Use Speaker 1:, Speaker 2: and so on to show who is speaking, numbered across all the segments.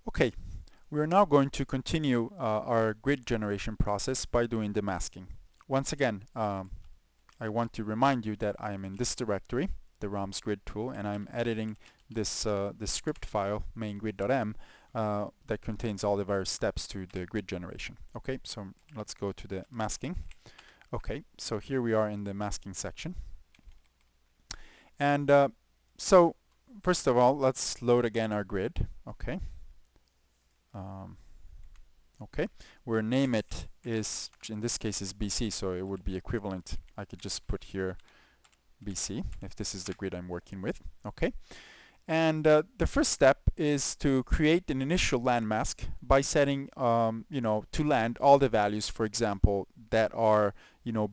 Speaker 1: Okay, we are now going to continue our grid generation process by doing the masking. Once again, I want to remind you that I am in this directory, the ROM's grid tool, and I'm editing this script file, maingrid.m, that contains all the various steps to the grid generation. Okay, so let's go to the masking. Okay, so here we are in the masking section. And so first of all, let's load again our grid. Okay. Um, okay, where name it is, in this case, is BC, so it would be equivalent. I could just put here BC if this is the grid I'm working with. Okay, and the first step is to create an initial landmask by setting, to land all the values, for example, that are,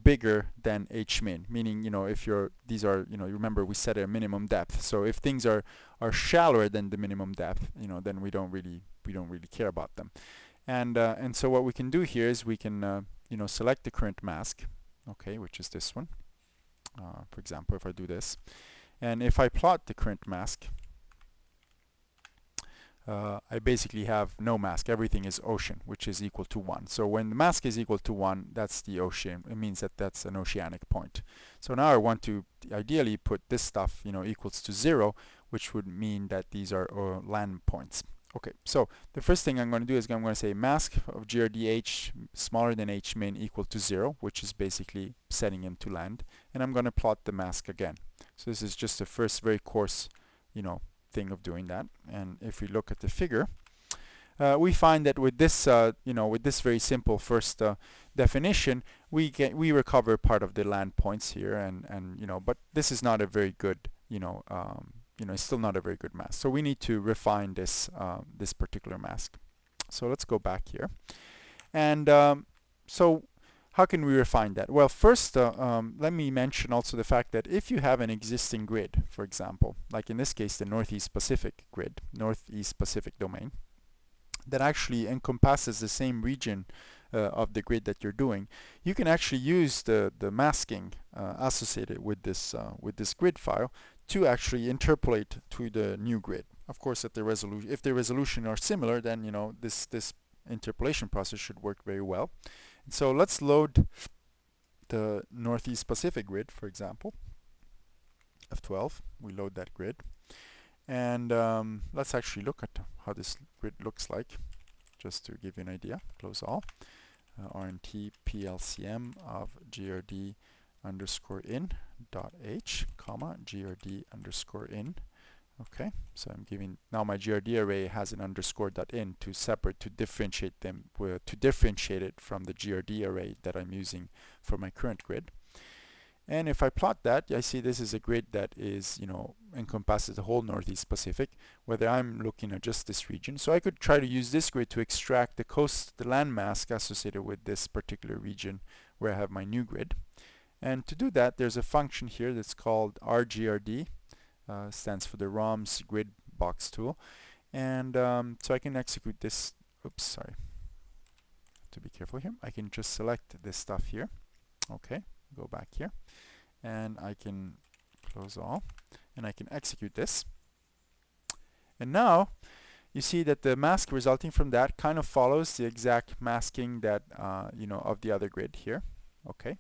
Speaker 1: bigger than hmin. Meaning, if these are, remember we set a minimum depth. So if things are shallower than the minimum depth, then we don't really care about them. And so what we can do here is we can, select the current mask, okay, which is this one. For example, if I do this, and if I plot the current mask, I basically have no mask. Everything is ocean, which is equal to 1. So when the mask is equal to 1, that's the ocean. It means that that's an oceanic point. So now I want to ideally put this stuff, equals to 0, which would mean that these are land points. Okay, so the first thing I'm going to do is I'm going to say mask of GRDH smaller than hmin equal to 0, which is basically setting him to land. And I'm going to plot the mask again. So this is just the first very coarse, thing of doing that. And if we look at the figure, we find that with this, with this very simple first definition, we recover part of the land points here, and but this is not a very good, it's still not a very good mask. So we need to refine this this particular mask. So let's go back here, and so how can we refine that? Well, first, let me mention also the fact that if you have an existing grid, for example, like in this case the Northeast Pacific grid, Northeast Pacific domain, that actually encompasses the same region of the grid that you're doing, you can actually use the masking associated with this grid file to actually interpolate to the new grid. Of course, if the resolution are similar, then this interpolation process should work very well. So let's load the Northeast Pacific grid, for example, F12. We load that grid. And let's actually look at how this grid looks like, just to give you an idea. Close all. RNT PLCM of GRD underscore in dot h, comma, GRD underscore in. Okay, so I'm giving, now my GRD array has an underscore dot in to differentiate them, to differentiate it from the GRD array that I'm using for my current grid. And if I plot that, I see this is a grid that is, encompasses the whole Northeast Pacific, whether I'm looking at just this region. So I could try to use this grid to extract the land mask associated with this particular region where I have my new grid. And to do that, there's a function here that's called RGRD. Stands for the ROM's grid box tool, and so I can execute this. Oops, sorry. Have to be careful here. I can just select this stuff here. Okay, go back here, and I can close all, and I can execute this. And now you see that the mask resulting from that kind of follows the exact masking that of the other grid here. Okay.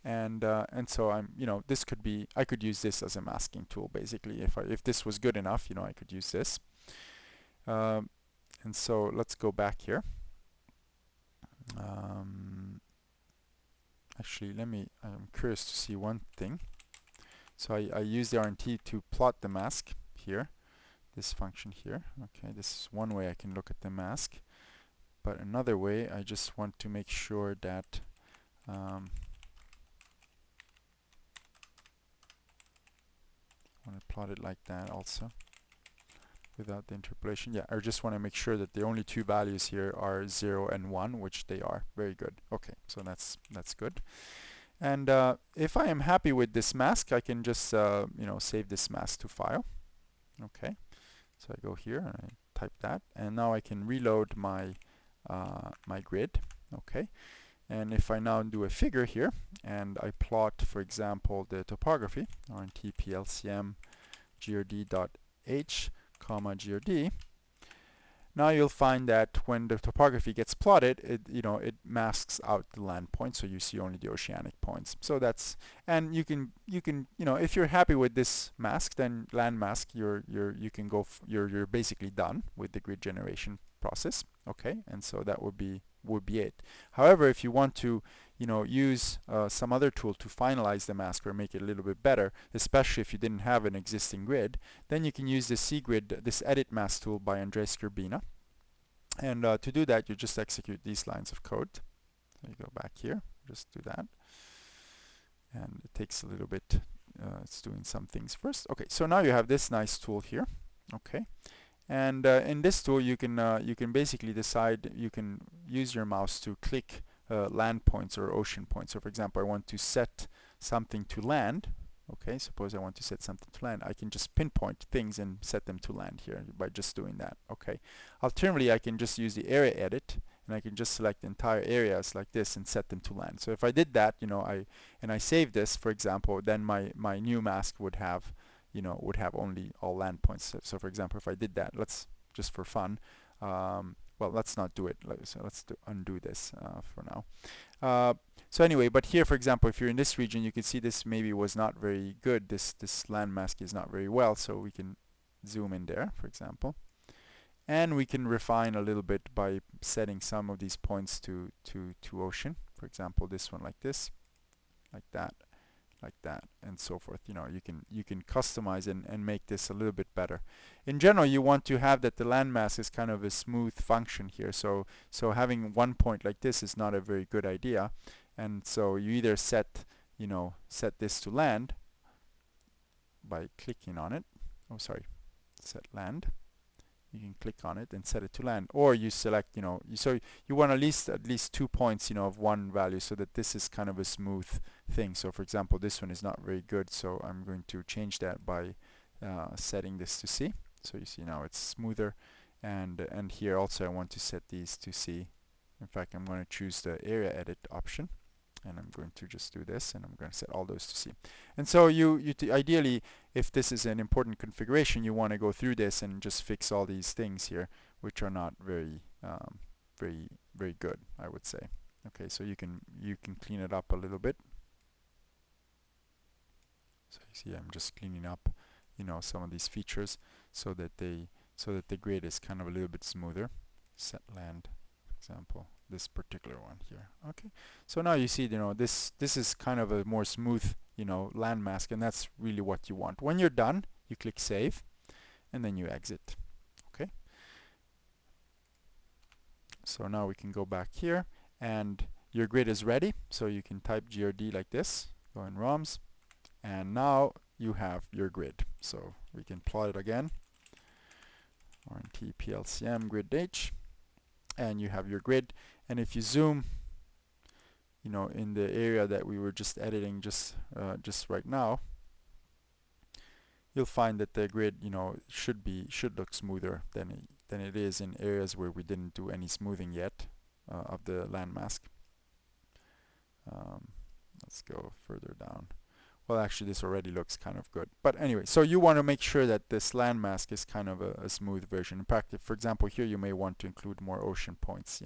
Speaker 1: And so I'm, this could be, I could use this as a masking tool basically. If this was good enough, I could use this. And so let's go back here. Actually, I'm curious to see one thing. So I use the RNT to plot the mask here, this function here. Okay, this is one way I can look at the mask. But another way, I just want to make sure that I want to plot it like that also without the interpolation. Yeah, I just want to make sure that the only two values here are 0 and 1, which they are. Very good. Okay, so that's good. And if I am happy with this mask, I can just save this mask to file. Okay, so I go here and I type that, and now I can reload my my grid. Okay. And if I now do a figure here, and I plot, for example, the topography, RNT PLCM GRD.h, comma GRD, now you'll find that when the topography gets plotted, it masks out the land points, so you see only the oceanic points. So that's, and you can if you're happy with this mask, then land mask, you can go you're basically done with the grid generation process. Okay, and so that would be it. However, if you want to use some other tool to finalize the mask or make it a little bit better, especially if you didn't have an existing grid, then you can use the cgrid, this edit mask tool by Andres Gerbina. And to do that, you just execute these lines of code. So you go back here, just do that. And it takes a little bit, it's doing some things first. Okay, so now you have this nice tool here. Okay. And in this tool, you can basically decide, you can use your mouse to click land points or ocean points. So for example, I want to set something to land. Okay, suppose I want to set something to land. I can just pinpoint things and set them to land here by just doing that. Okay. Alternatively, I can just use the area edit, and I can just select the entire areas like this and set them to land. So if I did that, I save this, for example, then my new mask would have only all land points. So for example, if I did that, let's just for fun, well, let's not do it. So let's undo this for now. So anyway, but here, for example, if you're in this region, you can see this maybe was not very good. This land mask is not very well, so we can zoom in there, for example. And we can refine a little bit by setting some of these points to ocean. For example, this one like this, like that, and so forth. You can customize and make this a little bit better. In general, you want to have that the landmass is kind of a smooth function here. So having one point like this is not a very good idea. And so you either set this to land by clicking on it. Oh, sorry, set land. You can click on it and set it to land, or you select, so you want at least 2 points, of one value, so that this is kind of a smooth thing. So for example, this one is not very good, so I'm going to change that by setting this to C. So you see now it's smoother, and here also I want to set these to C. In fact, I'm going to choose the area edit option, and I'm going to just do this, and I'm going to set all those to C. And so ideally, if this is an important configuration, you want to go through this and just fix all these things here, which are not very very good, I would say. Okay, so you can clean it up a little bit. So you see, I'm just cleaning up, some of these features so that the grid is kind of a little bit smoother. Set land, for example, this particular one here. Okay, so now you see, this is kind of a more smooth, land mask, and that's really what you want. When you're done, you click save, and then you exit. Okay. So now we can go back here, and your grid is ready. So you can type GRD like this, go in ROMs, and now you have your grid. So we can plot it again. RNT PLCM grid H, and you have your grid. And if you zoom, in the area that we were just editing just right now, you'll find that the grid, should look smoother than it is in areas where we didn't do any smoothing yet of the landmask. Let's go further down. Well, actually, this already looks kind of good. But anyway, so you want to make sure that this landmask is kind of a smooth version. In fact, for example, here you may want to include more ocean points,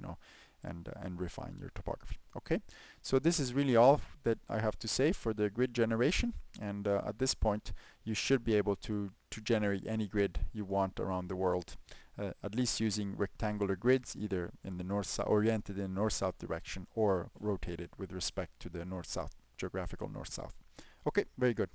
Speaker 1: and refine your topography. Okay, so this is really all that I have to say for the grid generation. And at this point, you should be able to generate any grid you want around the world, at least using rectangular grids, either in the north-south, oriented in north-south direction, or rotated with respect to the north-south, geographical north-south. Okay, very good.